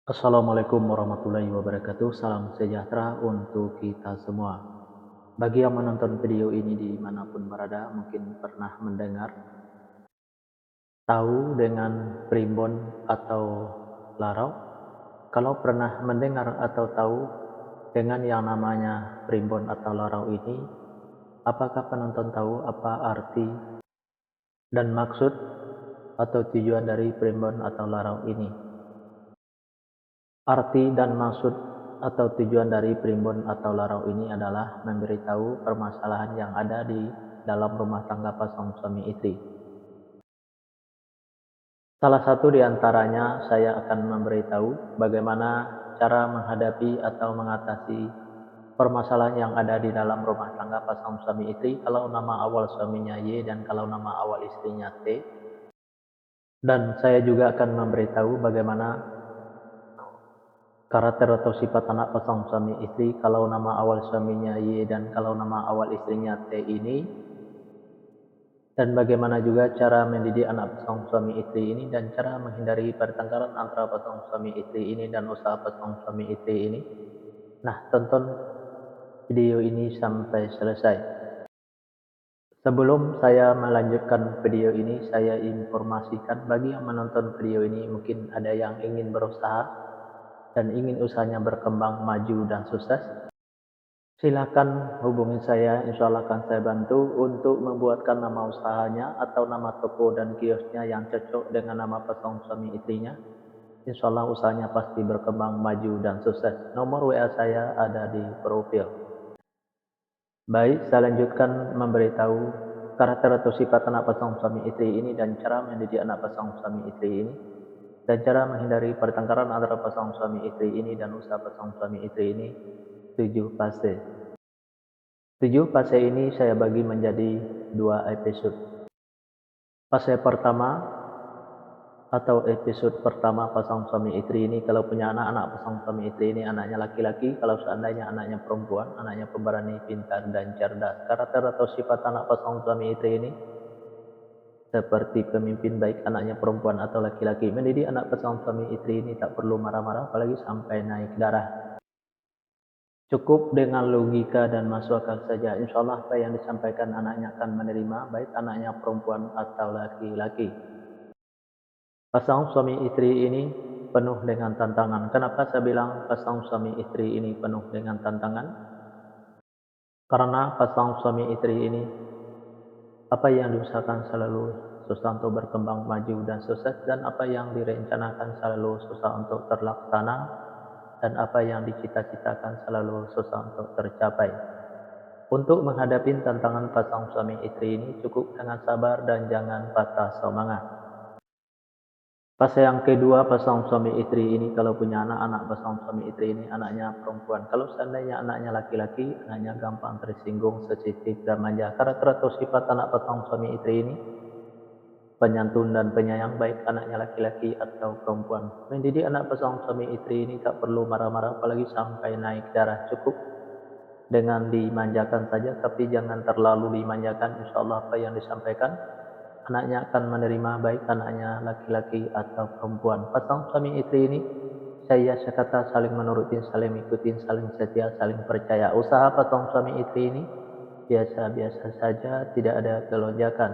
Assalamualaikum warahmatullahi wabarakatuh. Salam sejahtera untuk kita semua. Bagi yang menonton video ini dimanapun berada, mungkin pernah mendengar, tahu dengan primbon atau larau. Kalau pernah mendengar atau tahu dengan yang namanya primbon atau larau ini, apakah penonton tahu apa arti dan maksud atau tujuan dari primbon atau larau ini? Arti dan maksud atau tujuan dari primbon atau larau ini adalah memberitahu permasalahan yang ada di dalam rumah tangga pasangan suami istri. Salah satu di antaranya saya akan memberitahu bagaimana cara menghadapi atau mengatasi permasalahan yang ada di dalam rumah tangga pasangan suami istri kalau nama awal suaminya Y dan kalau nama awal istrinya T. Dan saya juga akan memberitahu bagaimana karakter atau sifat anak pasangan suami istri kalau nama awal suaminya Y dan kalau nama awal istrinya T ini, dan bagaimana juga cara mendidik anak pasangan suami istri ini dan cara menghindari pertengkaran antara pasangan suami istri ini dan usaha pasangan suami istri ini. Nah, tonton video ini sampai selesai. Sebelum saya melanjutkan video ini, saya informasikan bagi yang menonton video ini mungkin ada yang ingin berusaha dan ingin usahanya berkembang, maju, dan sukses. Silakan hubungi saya, insya Allah akan saya bantu untuk membuatkan nama usahanya atau nama toko dan kiosnya yang cocok dengan nama pasangan suami istrinya. Insya Allah usahanya pasti berkembang, maju, dan sukses. Nomor WA saya ada di profil. Baik, saya lanjutkan memberitahu karakter atau sifat anak pasangan suami istri ini dan cara mendidik anak pasangan suami istri ini, dan cara menghindari pertengkaran antara pasangan suami istri ini dan usaha pasangan suami istri ini. 7 fase. 7 fase ini saya bagi menjadi 2 episode. Fase pertama atau episode pertama pasangan suami istri ini kalau punya anak pasangan suami istri ini anaknya laki-laki, kalau seandainya anaknya perempuan, anaknya pemberani, pintar, dan cerdas. Karakter atau sifat anak pasangan suami istri ini seperti pemimpin, baik anaknya perempuan atau laki-laki. Mendidik anak pasangan suami istri ini tak perlu marah-marah apalagi sampai naik darah. Cukup dengan logika dan masuk akal saja. Insya Allah apa yang disampaikan anaknya akan menerima, baik anaknya perempuan atau laki-laki. Pasangan suami istri ini penuh dengan tantangan. Kenapa saya bilang pasangan suami istri ini penuh dengan tantangan? Karena pasangan suami istri ini apa yang diusahakan selalu susah untuk berkembang, maju, dan sukses, dan apa yang direncanakan selalu susah untuk terlaksana, dan apa yang dicita-citakan selalu susah untuk tercapai. Untuk menghadapi tantangan pasangan suami istri ini cukup dengan sabar dan jangan patah semangat. Fase yang kedua, pasangan suami istri ini kalau punya anak pasangan suami istri ini anaknya perempuan. Kalau seandainya anaknya laki-laki, anaknya gampang tersinggung, sensitif, dan manja. Karakter atau sifat anak pasangan suami istri ini penyantun dan penyayang, baik anaknya laki-laki atau perempuan. Mendidik anak pasangan suami istri ini tak perlu marah-marah apalagi sampai naik darah. Cukup dengan dimanjakan saja, tapi jangan terlalu dimanjakan. Insya Allah apa yang disampaikan anaknya akan menerima, baik anaknya laki-laki atau perempuan. Pasangan suami istri ini saya sekata saling menurutin, saling ikutin, saling setia, saling percaya. Usaha pasangan suami istri ini biasa-biasa saja, tidak ada kelonjakan.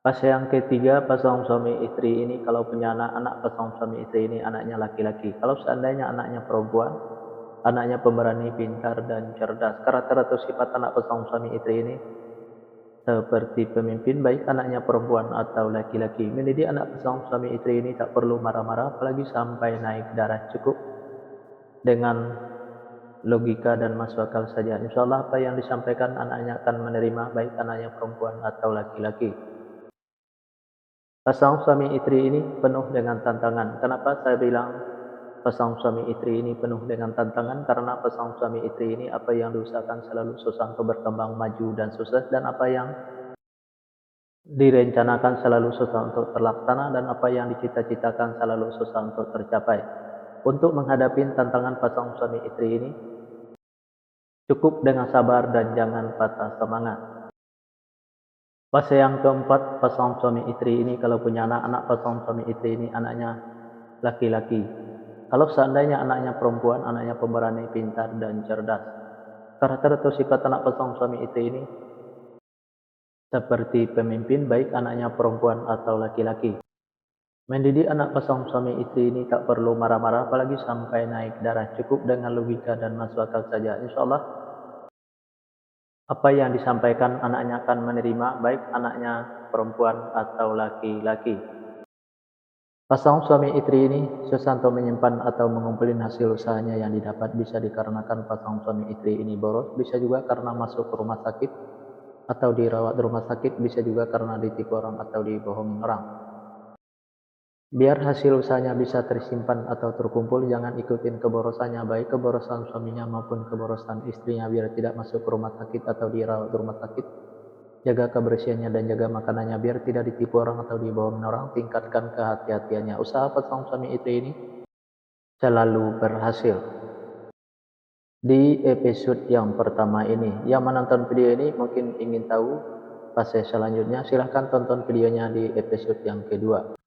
Fase yang ketiga, pasangan suami istri ini kalau punya anak pasangan suami istri ini anaknya laki-laki. Kalau seandainya anaknya perempuan, anaknya pemberani, pintar, dan cerdas. Karakter atau sifat anak pasangan suami istri ini seperti pemimpin, baik anaknya perempuan atau laki-laki. Mendidik anak pasangan suami istri ini tak perlu marah-marah apalagi sampai naik darah. Cukup dengan logika dan masuk akal saja. Insya Allah apa yang disampaikan anaknya akan menerima, baik anaknya perempuan atau laki-laki. Pasangan suami istri ini penuh dengan tantangan. Kenapa saya bilang pasangan suami istri ini penuh dengan tantangan? Karena pasangan suami istri ini apa yang diusahakan selalu susah untuk berkembang, maju, dan sukses, dan apa yang direncanakan selalu susah untuk terlaksana, dan apa yang dicita-citakan selalu susah untuk tercapai. Untuk menghadapi tantangan pasangan suami istri ini cukup dengan sabar dan jangan patah semangat. Fase yang keempat, pasangan suami istri ini kalau punya anak pasangan suami istri ini anaknya laki-laki. Kalau seandainya anaknya perempuan, anaknya pemberani, pintar, dan cerdas. Karakter atau sifat anak pasangan suami istri ini seperti pemimpin, baik anaknya perempuan atau laki-laki. Mendidik anak pasangan suami istri ini tak perlu marah-marah, apalagi sampai naik darah. Cukup dengan logika dan masuk akal saja. Insya Allah, apa yang disampaikan anaknya akan menerima, baik anaknya perempuan atau laki-laki. Pasangan suami istri ini susah untuk menyimpan atau mengumpulin hasil usahanya yang didapat, bisa dikarenakan pasangan suami istri ini boros, bisa juga karena masuk ke rumah sakit atau dirawat di rumah sakit, bisa juga karena ditipu orang atau dibohongin orang. Biar hasil usahanya bisa tersimpan atau terkumpul, jangan ikutin keborosannya, baik keborosan suaminya maupun keborosan istrinya, biar tidak masuk ke rumah sakit atau dirawat di rumah sakit. Jaga kebersihannya dan jaga makanannya biar tidak ditipu orang atau dibohongin orang. Tingkatkan kehati-hatiannya. Usaha pasangan suami istri ini selalu berhasil. Di episode yang pertama ini, yang menonton video ini mungkin ingin tahu fase selanjutnya, silahkan tonton videonya di episode yang kedua.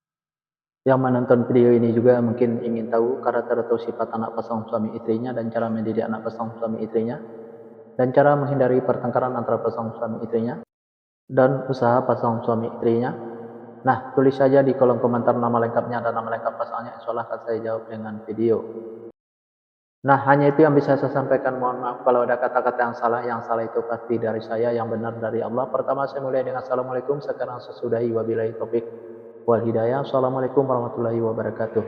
Yang menonton video ini juga mungkin ingin tahu karakter atau sifat anak pasangan suami istrinya dan cara mendidik anak pasangan suami istrinya, dan cara menghindari pertengkaran antara pasangan suami istrinya, dan usaha pasangan suami istrinya. Nah, tulis saja di kolom komentar nama lengkapnya dan nama lengkap pasangannya, insya Allah akan saya jawab dengan video. Nah, hanya itu yang bisa saya sampaikan. Mohon maaf kalau ada kata-kata yang salah. Yang salah itu pasti dari saya, yang benar dari Allah. Pertama saya mulai dengan Assalamualaikum, sekarang sesudahi wabillahi taufik wal hidayah. Assalamualaikum warahmatullahi wabarakatuh.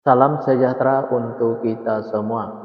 Salam sejahtera untuk kita semua.